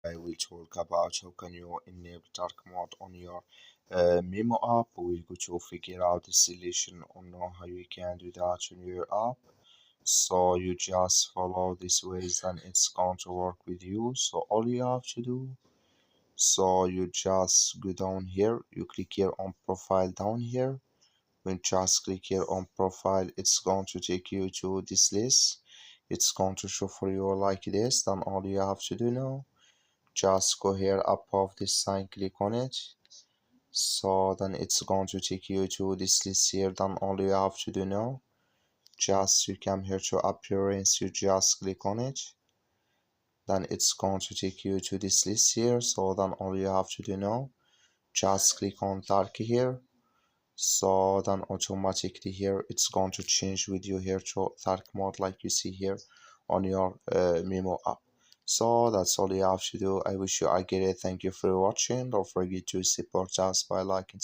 I will talk about how can you enable dark mode on your Mimo app. We'll go to figure out the solution on how you can do that on your app. So you just follow this ways and it's going to work with you. So all you have to do, so you just go down here, you click here on profile down here. When you just click here on profile, it's going to take you to this list. It's going to show for you like this. Then all you have to do now, just go here above this sign, click on it. So then it's going to take you to this list here. Then all you have to do now, just you come here to appearance, you just click on it. Then it's going to take you to this list here. So then all you have to do now, just click on dark here. So then automatically here it's going to change with you here to dark mode like you see here on your Mimo app. So that's all you have to do. I wish you a great thank you for watching. Don't forget to support us by liking.